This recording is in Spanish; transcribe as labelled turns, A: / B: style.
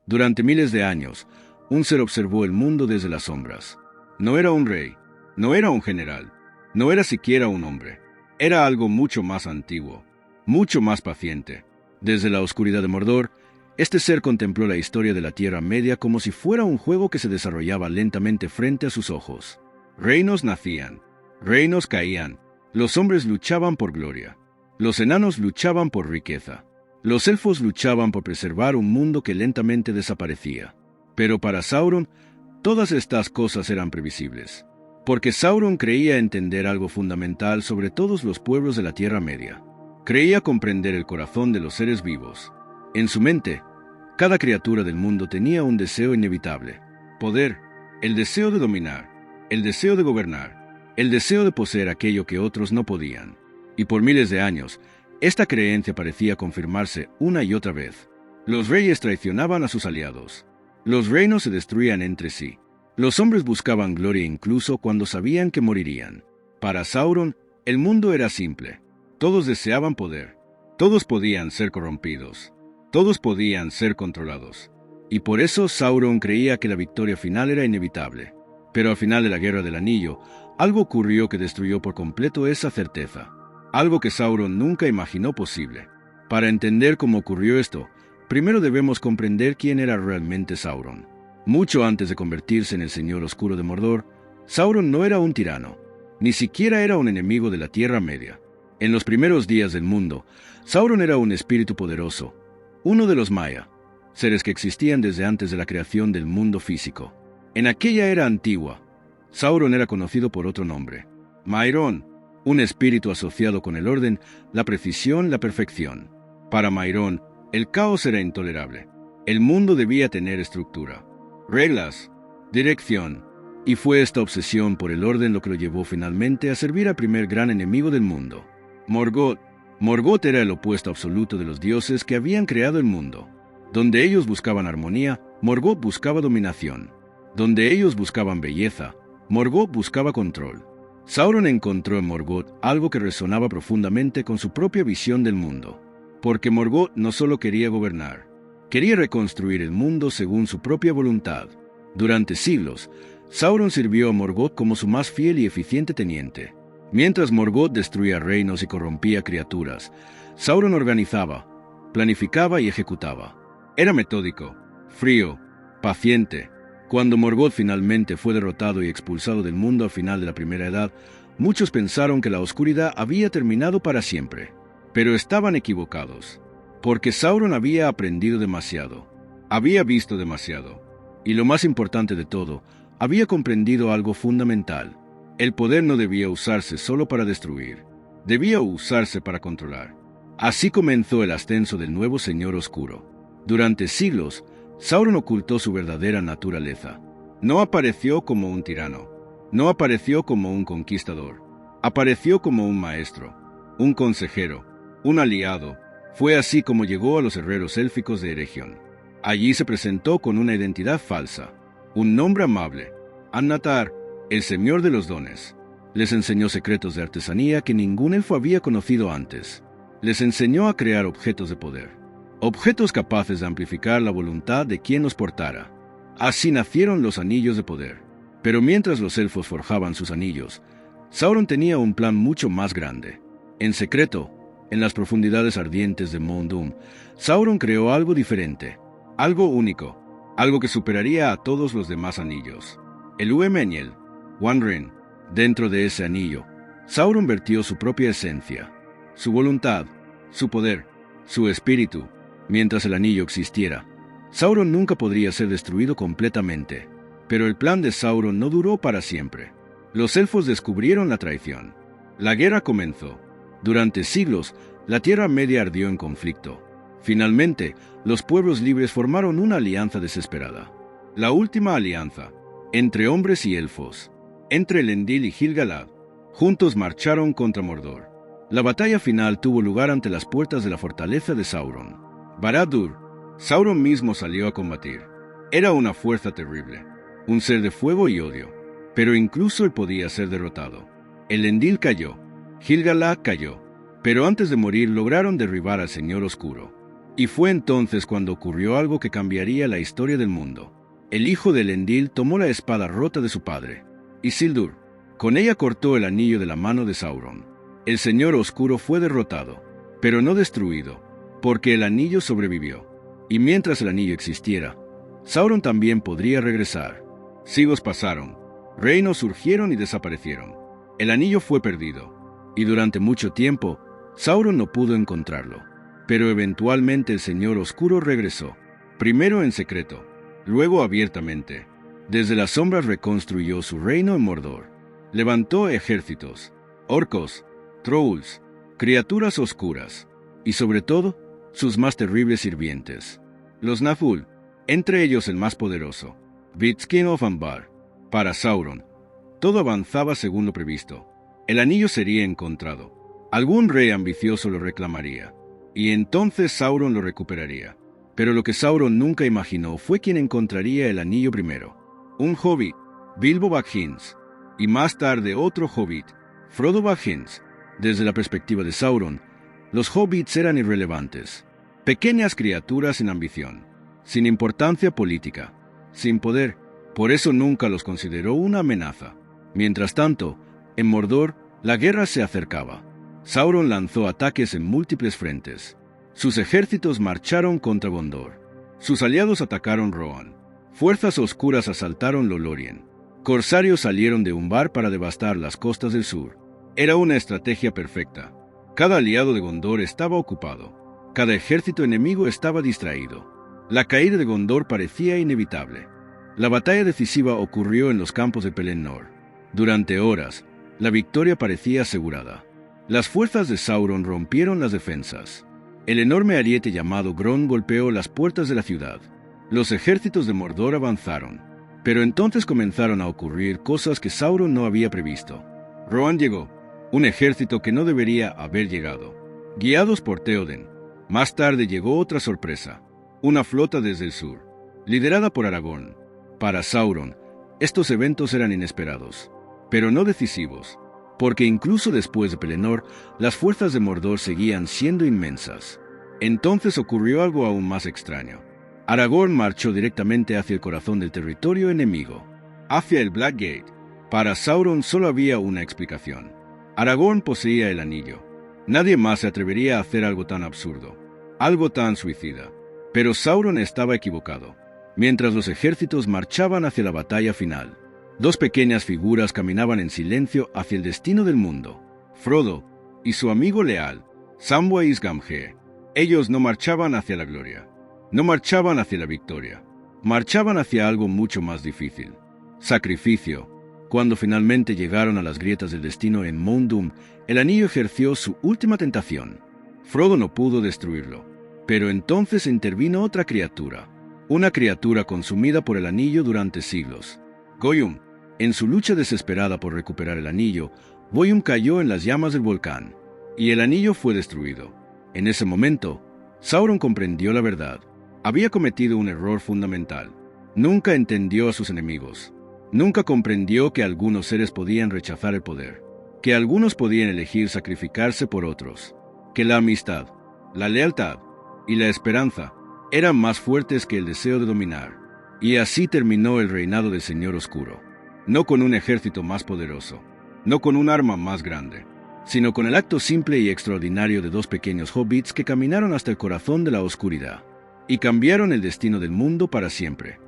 A: Durante miles de años, un ser observó el mundo desde las sombras. No era un rey, no era un general, no era siquiera un hombre. Era algo mucho más antiguo, mucho más paciente. Desde la oscuridad de Mordor, este ser contempló la historia de la Tierra Media como si fuera un juego que se desarrollaba lentamente frente a sus ojos. Reinos nacían, reinos caían, los hombres luchaban por gloria, los enanos luchaban por riqueza, los elfos luchaban por preservar un mundo que lentamente desaparecía. Pero para Sauron, todas estas cosas eran previsibles, porque Sauron creía entender algo fundamental sobre todos los pueblos de la Tierra Media. Creía comprender el corazón de los seres vivos. En su mente, cada criatura del mundo tenía un deseo inevitable: poder, el deseo de dominar, el deseo de gobernar, el deseo de poseer aquello que otros no podían. Y por miles de años, esta creencia parecía confirmarse una y otra vez. Los reyes traicionaban a sus aliados. Los reinos se destruían entre sí. Los hombres buscaban gloria incluso cuando sabían que morirían. Para Sauron, el mundo era simple. Todos deseaban poder. Todos podían ser corrompidos. Todos podían ser controlados. Y por eso Sauron creía que la victoria final era inevitable. Pero al final de la Guerra del Anillo, algo ocurrió que destruyó por completo esa certeza. Algo que Sauron nunca imaginó posible. Para entender cómo ocurrió esto, primero debemos comprender quién era realmente Sauron. Mucho antes de convertirse en el Señor Oscuro de Mordor, Sauron no era un tirano, ni siquiera era un enemigo de la Tierra Media. En los primeros días del mundo, Sauron era un espíritu poderoso, uno de los Maya, seres que existían desde antes de la creación del mundo físico. En aquella era antigua, Sauron era conocido por otro nombre: Mairon, un espíritu asociado con el orden, la precisión, la perfección. Para Mairon, el caos era intolerable. El mundo debía tener estructura, reglas, dirección, y fue esta obsesión por el orden lo que lo llevó finalmente a servir al primer gran enemigo del mundo, Morgoth. Morgoth era el opuesto absoluto de los dioses que habían creado el mundo. Donde ellos buscaban armonía, Morgoth buscaba dominación. Donde ellos buscaban belleza, Morgoth buscaba control. Sauron encontró en Morgoth algo que resonaba profundamente con su propia visión del mundo, porque Morgoth no solo quería gobernar, quería reconstruir el mundo según su propia voluntad. Durante siglos, Sauron sirvió a Morgoth como su más fiel y eficiente teniente. Mientras Morgoth destruía reinos y corrompía criaturas, Sauron organizaba, planificaba y ejecutaba. Era metódico, frío, paciente. Cuando Morgoth finalmente fue derrotado y expulsado del mundo al final de la Primera Edad, muchos pensaron que la oscuridad había terminado para siempre. Pero estaban equivocados, porque Sauron había aprendido demasiado, había visto demasiado, y lo más importante de todo, había comprendido algo fundamental. El poder no debía usarse solo para destruir, debía usarse para controlar. Así comenzó el ascenso del nuevo Señor Oscuro. Durante siglos, Sauron ocultó su verdadera naturaleza. No apareció como un tirano, no apareció como un conquistador, apareció como un maestro, un consejero, un aliado. Fue así como llegó a los herreros élficos de Eregion. Allí se presentó con una identidad falsa, un nombre amable: Annatar, el Señor de los Dones. Les enseñó secretos de artesanía que ningún elfo había conocido antes. Les enseñó a crear objetos de poder, objetos capaces de amplificar la voluntad de quien los portara. Así nacieron los anillos de poder. Pero mientras los elfos forjaban sus anillos, Sauron tenía un plan mucho más grande. En secreto, en las profundidades ardientes de Mount Doom, Sauron creó algo diferente, algo único, algo que superaría a todos los demás anillos: el Uemeniel, One Ring. Dentro de ese anillo, Sauron vertió su propia esencia, su voluntad, su poder, su espíritu. Mientras el anillo existiera, Sauron nunca podría ser destruido completamente. Pero el plan de Sauron no duró para siempre. Los elfos descubrieron la traición. La guerra comenzó. Durante siglos, la Tierra Media ardió en conflicto. Finalmente, los pueblos libres formaron una alianza desesperada. La última alianza, entre hombres y elfos, entre Elendil y Gil-galad. Juntos marcharon contra Mordor. La batalla final tuvo lugar ante las puertas de la fortaleza de Sauron. Barad-dûr. Sauron mismo salió a combatir. Era una fuerza terrible, un ser de fuego y odio, pero incluso él podía ser derrotado. Elendil cayó, Gil-galad cayó, pero antes de morir lograron derribar al Señor Oscuro. Y fue entonces cuando ocurrió algo que cambiaría la historia del mundo. El hijo de Elendil tomó la espada rota de su padre, Isildur. Con ella cortó el anillo de la mano de Sauron. El Señor Oscuro fue derrotado, pero no destruido, porque el anillo sobrevivió. Y mientras el anillo existiera, Sauron también podría regresar. Siglos pasaron, reinos surgieron y desaparecieron. El anillo fue perdido, y durante mucho tiempo, Sauron no pudo encontrarlo. Pero eventualmente el Señor Oscuro regresó, primero en secreto, luego abiertamente. Desde las sombras reconstruyó su reino en Mordor. Levantó ejércitos, orcos, trolls, criaturas oscuras, y sobre todo, sus más terribles sirvientes, los Nazgûl, entre ellos el más poderoso, Vitskin of Ambar. Para Sauron, todo avanzaba según lo previsto. El anillo sería encontrado. Algún rey ambicioso lo reclamaría, y entonces Sauron lo recuperaría. Pero lo que Sauron nunca imaginó fue quién encontraría el anillo primero. Un hobbit, Bilbo Baggins, y más tarde otro hobbit, Frodo Baggins. Desde la perspectiva de Sauron, los hobbits eran irrelevantes, pequeñas criaturas sin ambición, sin importancia política, sin poder. Por eso nunca los consideró una amenaza. Mientras tanto, en Mordor, la guerra se acercaba. Sauron lanzó ataques en múltiples frentes. Sus ejércitos marcharon contra Gondor. Sus aliados atacaron Rohan. Fuerzas oscuras asaltaron Lothlórien. Corsarios salieron de Umbar para devastar las costas del sur. Era una estrategia perfecta. Cada aliado de Gondor estaba ocupado. Cada ejército enemigo estaba distraído. La caída de Gondor parecía inevitable. La batalla decisiva ocurrió en los campos de Pelennor. Durante horas, la victoria parecía asegurada. Las fuerzas de Sauron rompieron las defensas. El enorme ariete llamado Gron golpeó las puertas de la ciudad. Los ejércitos de Mordor avanzaron. Pero entonces comenzaron a ocurrir cosas que Sauron no había previsto. Rohan llegó, un ejército que no debería haber llegado, guiados por Théoden. Más tarde llegó otra sorpresa, una flota desde el sur, liderada por Aragorn. Para Sauron, estos eventos eran inesperados, pero no decisivos, porque incluso después de Pelennor, las fuerzas de Mordor seguían siendo inmensas. Entonces ocurrió algo aún más extraño. Aragorn marchó directamente hacia el corazón del territorio enemigo, hacia el Blackgate. Para Sauron solo había una explicación. Aragorn poseía el anillo. Nadie más se atrevería a hacer algo tan absurdo, algo tan suicida. Pero Sauron estaba equivocado. Mientras los ejércitos marchaban hacia la batalla final, dos pequeñas figuras caminaban en silencio hacia el destino del mundo. Frodo y su amigo leal, Samwise Gamgee. Ellos no marchaban hacia la gloria. No marchaban hacia la victoria. Marchaban hacia algo mucho más difícil. Sacrificio. Cuando finalmente llegaron a las grietas del destino en Mount Doom, el anillo ejerció su última tentación. Frodo no pudo destruirlo. Pero entonces intervino otra criatura. Una criatura consumida por el anillo durante siglos. Gollum. En su lucha desesperada por recuperar el anillo, Gollum cayó en las llamas del volcán, y el anillo fue destruido. En ese momento, Sauron comprendió la verdad. Había cometido un error fundamental. Nunca entendió a sus enemigos. Nunca comprendió que algunos seres podían rechazar el poder, que algunos podían elegir sacrificarse por otros, que la amistad, la lealtad y la esperanza eran más fuertes que el deseo de dominar. Y así terminó el reinado del Señor Oscuro. No con un ejército más poderoso, no con un arma más grande, sino con el acto simple y extraordinario de dos pequeños hobbits que caminaron hasta el corazón de la oscuridad y cambiaron el destino del mundo para siempre.